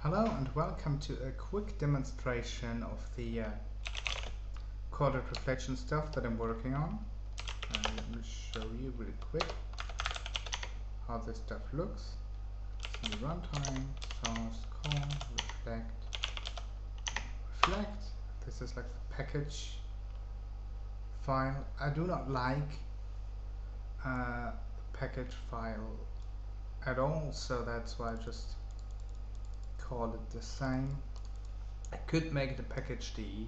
Hello and welcome to a quick demonstration of the core.reflection stuff that I'm working on. Let me show you really quick how this stuff looks. So the runtime, source, core, reflect. This is like the package file. I do not like the package file at all, so that's why I just call it the same. I could make it a package D,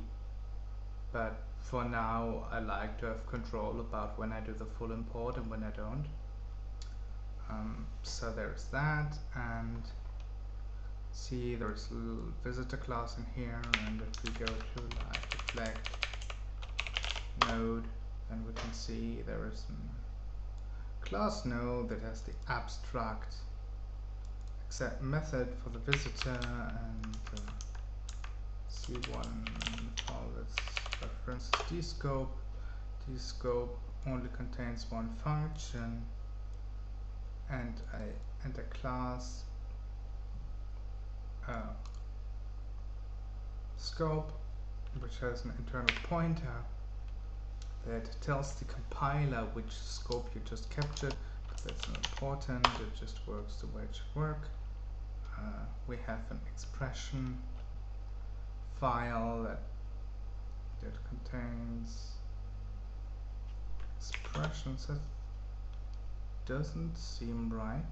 but for now I like to have control about when I do the full import and when I don't. So there's that, and see there's a little visitor class in here, and if we go to like reflect node, then we can see there is a class node that has the abstract accept method for the visitor, and C1 file that's references dscope. Dscope only contains one function, and I enter class scope, which has an internal pointer that tells the compiler which scope you just captured, but that's not important, it just works the way it should work. We have an expression file that contains expressions. That doesn't seem right.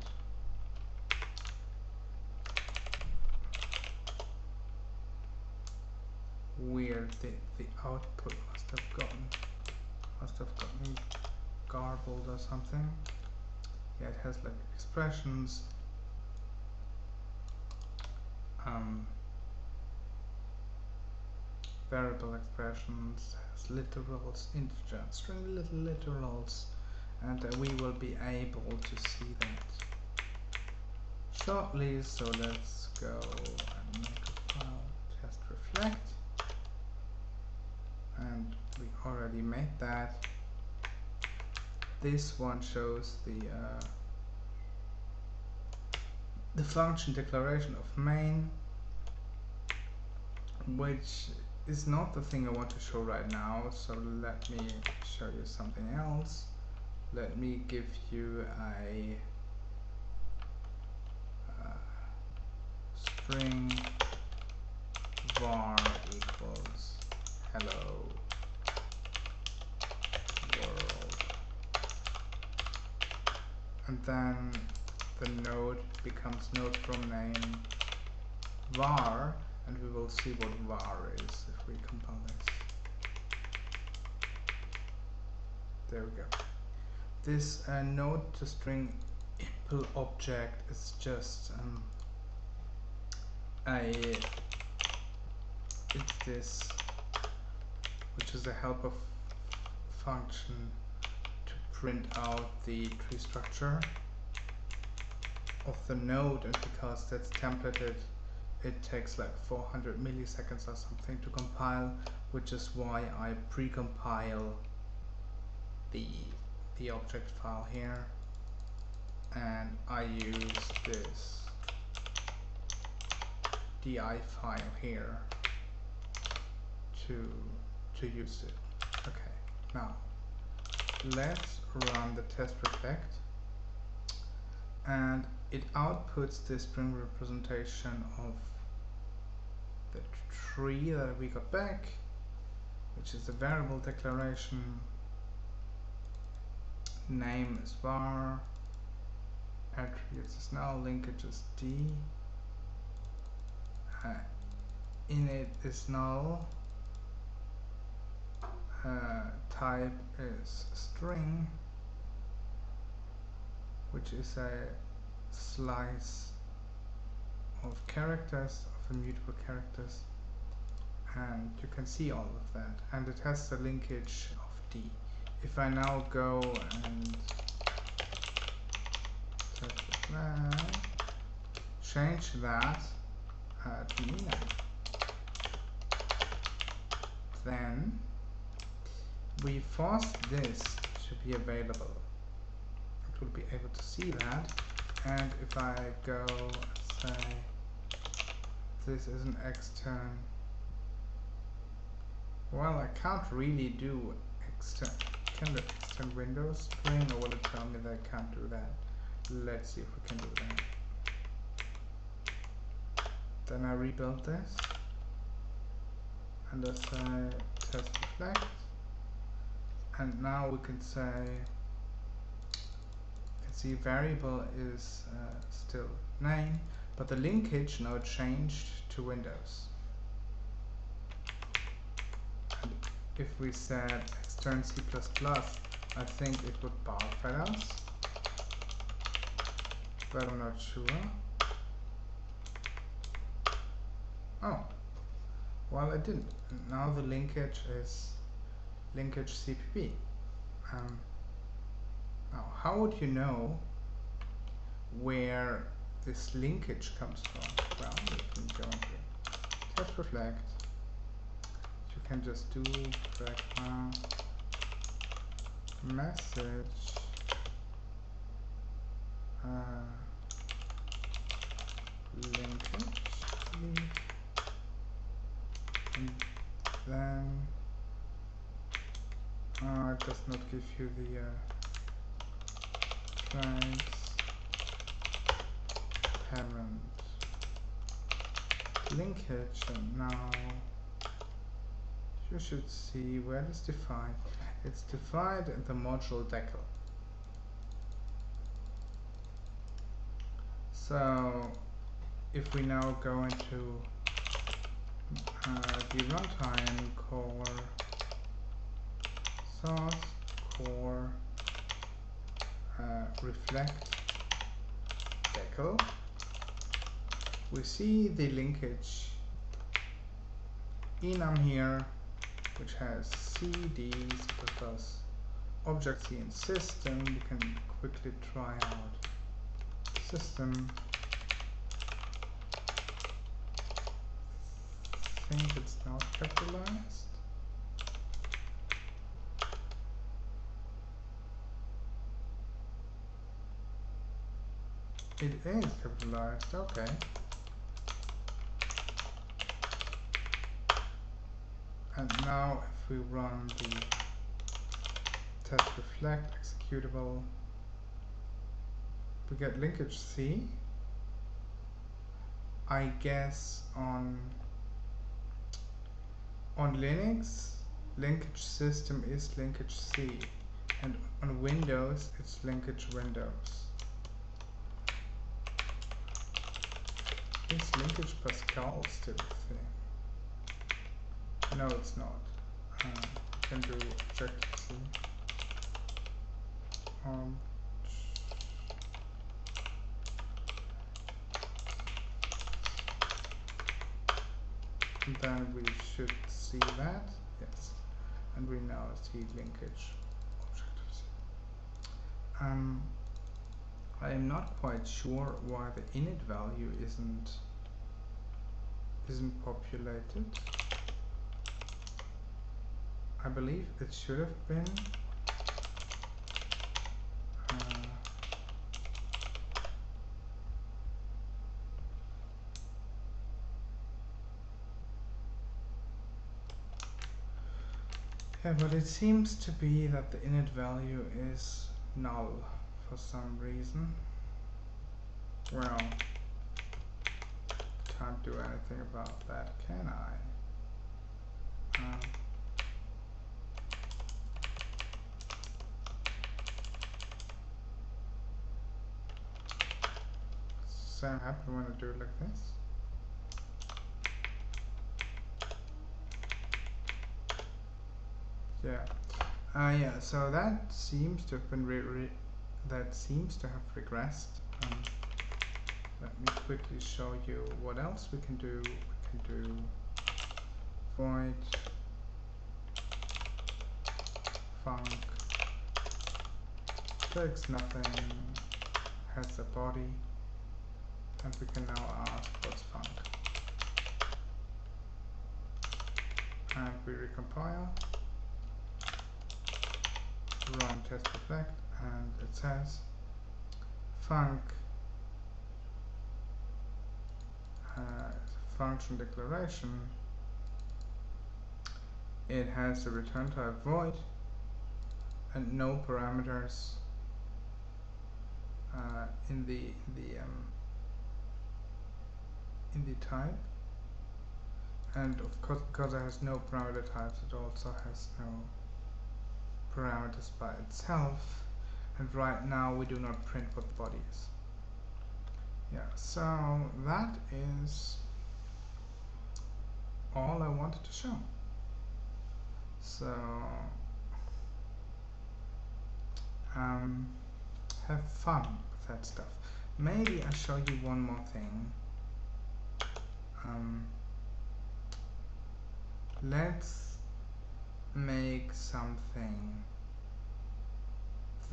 Weird. The output must have gotten garbled or something. Yeah, it has like expressions. Variable expressions, has literals, integer, string little literals, and we will be able to see that shortly. So let's go and make a file, test reflect, and we already made that. This one shows the function declaration of main, which is not the thing I want to show right now, so let me show you something else. Let me give you a string var equals hello world, and then the node becomes node from name var, and we will see what var is if we compile this. There we go. This node to string impl object is just it's this, which is a helper function to print out the tree structure of the node, and because that's templated, it takes like 400 milliseconds or something to compile, which is why I pre-compile the object file here, and I use this di file here to use it. Okay, now let's run the test reflect, and it outputs the string representation of the tree that we got back, which is a variable declaration. Name is var, attributes is null, linkage is d, init is null, type is string, which is a slice of characters, of immutable characters, and you can see all of that, and it has the linkage of d. If I now go and change that to Nina, then we force this to be available. It will be able to see that, and if I go say this is an extern. Well, I can't really do extern. Can the extern window string, or will it tell me that I can't do that? Let's see if we can do that. Then I rebuild this, and I say test reflect, and now we can say, you can see variable is still name, but the linkage now changed to Windows. And if we said extern C++, I think it would bark at us, but I'm not sure. Oh, well, it didn't. Now the linkage is linkage CPP. Now, how would you know where this linkage comes from? Well, you can go into test reflect. You can just do pragma message linkage leaf, and then it does not give you the flags parent linkage, and now you should see where it is defined. It's defined in the module decal. So if we now go into the runtime core source core reflect decal, we see the linkage enum here, which has CD, C++, Object-C, and system. We can quickly try out system. I think it's not capitalized. It is capitalized, okay. And now if we run the test reflect executable, we get linkage C. I guess on Linux, linkage system is linkage C, and on Windows it's linkage Windows. Is linkage Pascal still a thing? No, it's not. Can do Objective-C. And then we should see that, yes. And we now see linkage Objective-C. I am not quite sure why the init value isn't populated. I believe it should have been. Yeah, but it seems to be that the init value is null for some reason. Well, can't do anything about that, can I? Same happen when I do it like this. Yeah. Yeah. So that seems to have been regressed. Let me quickly show you what else we can do. We can do void func takes nothing, has a body, and we can now ask what's func. And we recompile, run test reflect, and it says func function declaration, it has the return type void and no parameters in the type, and of course because it has no parameter types, it also has no parameters by itself, and right now we do not print what the body is. Yeah, so that is all I wanted to show. So have fun with that stuff. Maybe I'll show you one more thing. Let's make something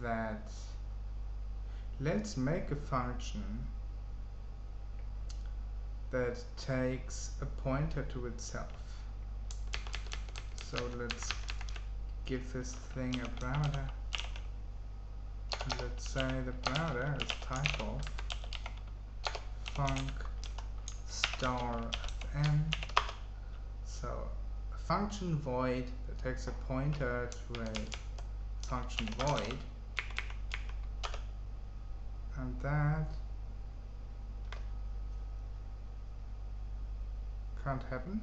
that, let's make a function that takes a pointer to itself. So let's give this thing a parameter. Let's say the parameter is type of func star fn. So a function void that takes a pointer to a function void, and that can't happen.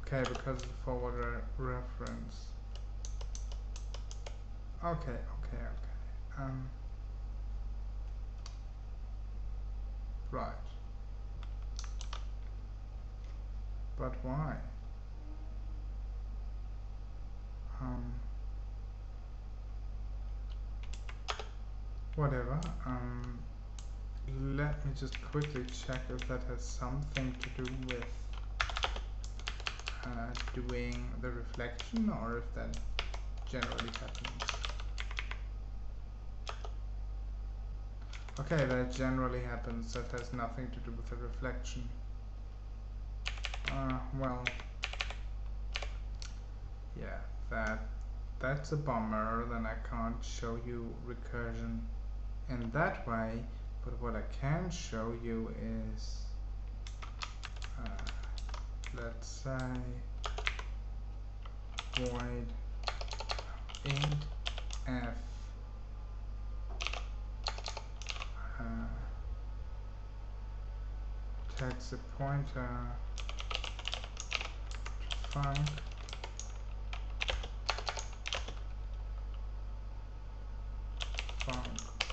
Okay, because of the forward reference. Okay. Right. But why? Whatever. Let me just quickly check if that has something to do with doing the reflection, or if that generally happens. Okay, that generally happens. That has nothing to do with the reflection. Well, yeah, that's a bummer. Then I can't show you recursion in that way, but what I can show you is, let's say void int f takes a pointer to func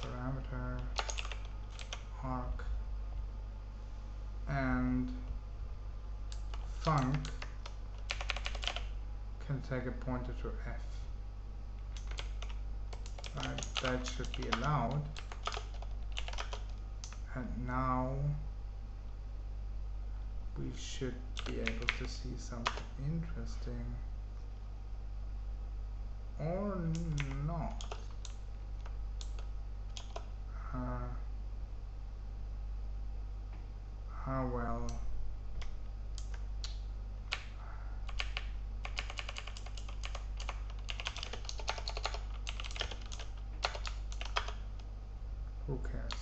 parameter arc, and func can take a pointer to f. Right, that should be allowed. And now we should be able to see something interesting, or not. Well, who cares?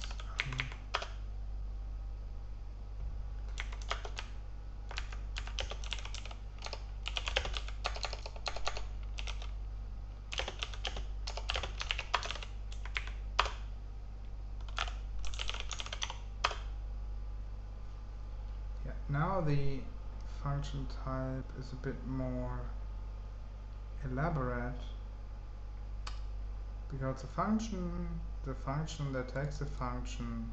Yeah, now the function type is a bit more elaborate, because the function that takes a function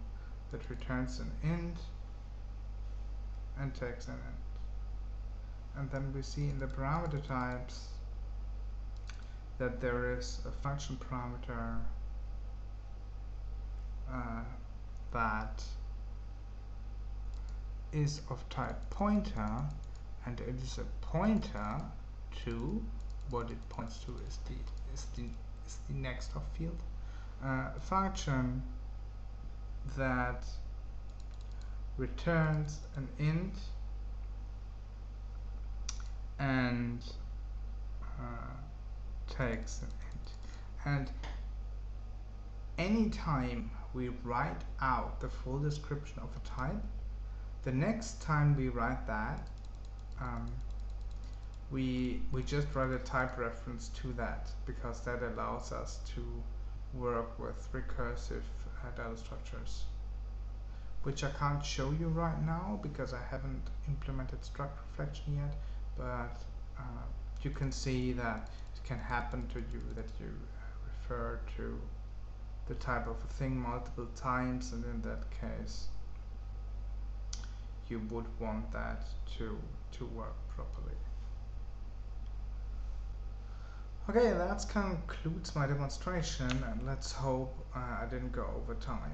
that returns an int and takes an int. And then we see in the parameter types that there is a function parameter that is of type pointer, and it is a pointer to what it points to is the next of field. A function that returns an int and takes an int. And anytime we write out the full description of a type, The next time we write that, um, we just write a type reference to that, because that allows us to work with recursive data structures, which I can't show you right now because I haven't implemented struct reflection yet, but you can see that it can happen to you that you refer to the type of a thing multiple times, and in that case you would want that to work properly. Okay, that concludes my demonstration, and let's hope I didn't go over time.